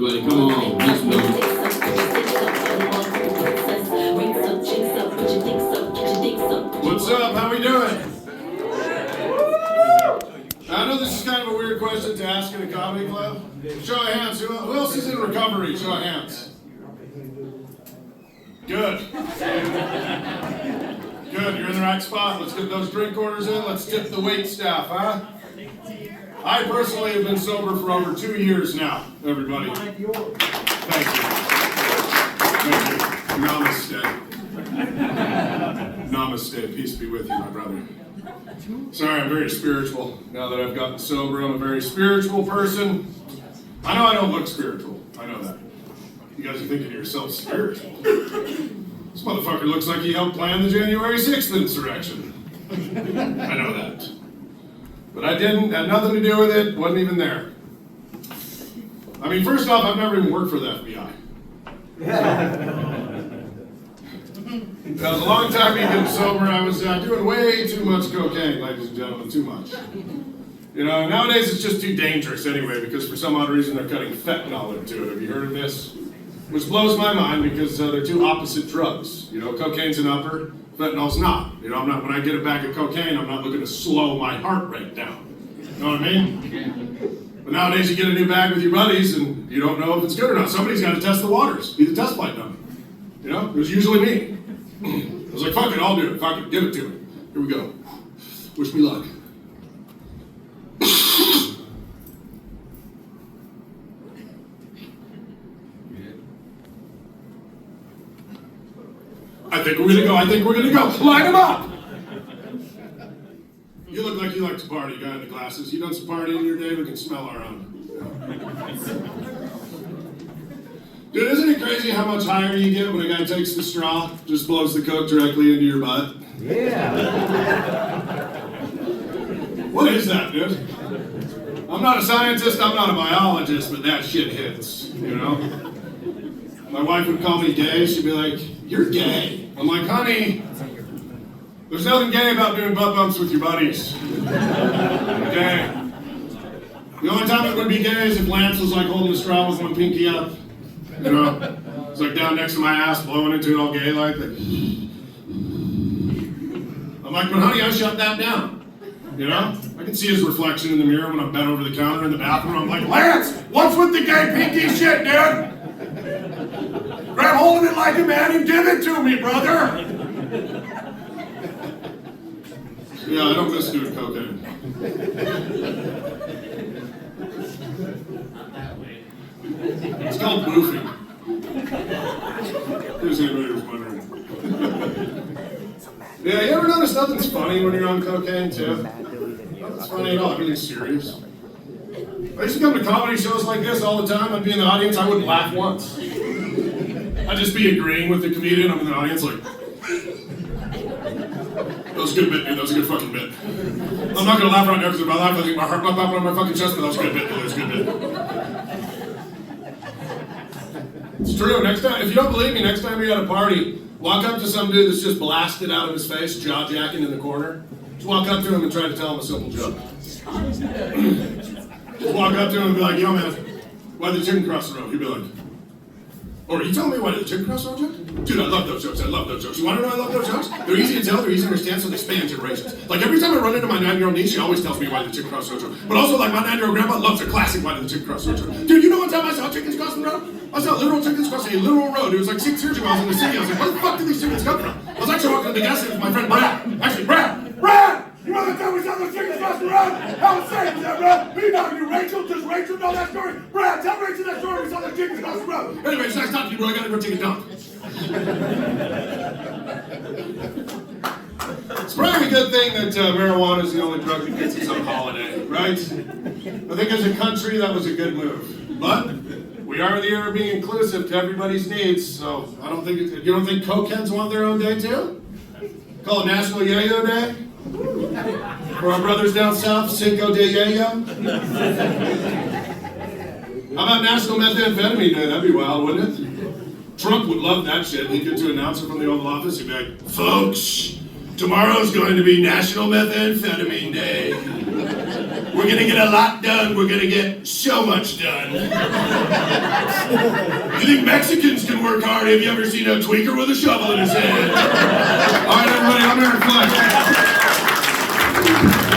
everybody. Come on, let's move. What's up? How we doing? I know this is kind of a weird question to ask in a comedy club. Show of hands. Who else is in recovery? Show of hands. Good. Good. You're in the right spot. Let's get those drink orders in. Let's tip the wait staff, huh? I personally have been sober for over 2 years now, everybody. Thank you. Thank you. Namaste. Namaste. Peace be with you, my brother. Sorry, I'm very spiritual. Now that I've gotten sober, I'm a very spiritual person. I know I don't look spiritual. I know that. You guys are thinking to yourself, spiritual? This motherfucker looks like he helped plan the January 6th insurrection. I know that. But I didn't, had nothing to do with it, wasn't even there. I mean, first off, I've never even worked for the FBI. That was a long time being sober. I was doing way too much cocaine, ladies and gentlemen, too much. You know, nowadays it's just too dangerous anyway, because for some odd reason they're cutting fentanyl into it. Have you heard of this? Which blows my mind because they're two opposite drugs. You know, cocaine's an upper, fentanyl's not. You know, when I get a bag of cocaine, I'm not looking to slow my heart rate down. You know what I mean? But nowadays you get a new bag with your buddies and you don't know if it's good or not. Somebody's got to test the waters, be the test flight dummy. You know, it was usually me. I was like, fuck it, I'll do it. Fuck it, give it to me. Here we go. Wish me luck. I think we're gonna go. Line them up! You look like you like to party, guy in the glasses. You done some partying in your day? We can smell our own. Dude, isn't it crazy how much higher you get when a guy takes the straw, just blows the coke directly into your butt? Yeah. What is that, dude? I'm not a scientist, I'm not a biologist, but that shit hits, you know? My wife would call me gay, she'd be like, "You're gay." I'm like, "Honey, there's nothing gay about doing butt bumps with your buddies." Okay? The only time it would be gay is if Lance was like holding the straw with one pinky up. You know? It's like down next to my ass, blowing into it all gay like that. I'm like, "But honey, I shut that down." You know? I can see his reflection in the mirror when I'm bent over the counter in the bathroom. I'm like, "Lance, what's with the gay pinky shit, dude? Grab hold of it like a man and give it to me, brother." Yeah, I don't miss doing cocaine. It's called boofing. Here's anybody who's wondering. Yeah, you ever notice nothing's funny when you're on cocaine, too? Nothing's funny at all, everything's serious. I used to come to comedy shows like this all the time. I'd be in the audience, I wouldn't laugh once. I'd just be agreeing with the comedian. I'm in the audience like, "That was a good bit, dude. That was a good fucking bit. I'm not gonna laugh right now because if I laugh, I think my heart might pop on my fucking chest, but that was a good bit, dude. That was a good bit." It's true. Next time, if you don't believe me, next time you're at a party, walk up to some dude that's just blasted out of his face, jaw-jacking in the corner. Just walk up to him and try to tell him a simple joke. Just walk up to him and be like, "Yo, man, why did the chicken cross the road?" He'd be like, "Or are you telling me why did the chicken cross the road jokes? Dude, I love those jokes. I love those jokes. You want to know I love those jokes? They're easy to tell, they're easy to understand, so they span generations. Like every time I run into my 9-year-old niece, she always tells me why did the chicken cross the road joke. But also, like my 9-year-old grandma loves a classic why did the chicken cross the road joke. Dude, you know one time I saw chickens crossing the road? I saw literal chickens crossing a literal road. It was like 6 years ago. I was in the city. I was like, where the fuck did these chickens come from? I was actually walking to the gas station with my friend Brad. Actually, Brad! You know that time we saw those chickens cross the road? How insane was that, Brad? Me talking to Rachel, does Rachel know that story? Brad, tell Rachel that story. We saw those chickens cross the road. Anyway, it's nice talking to you, bro. I gotta go take a dump. It's probably a good thing that marijuana is the only drug that gets us on holiday, right? I think as a country that was a good move. But we are in the era of being inclusive to everybody's needs, so I don't think you don't think cokeheads want their own day too? Call it National Yayo Day? For our brothers down south, Cinco de Yayo? How about National Methamphetamine Day? That'd be wild, wouldn't it? Trump would love that shit. He'd get to announce it from the Oval Office. He'd be like, "Folks, tomorrow's going to be National Methamphetamine Day. We're going to get a lot done. We're going to get so much done." You think Mexicans can work hard? Have you ever seen a tweaker with a shovel in his hand? All right, everybody, I'm Eric Fleck.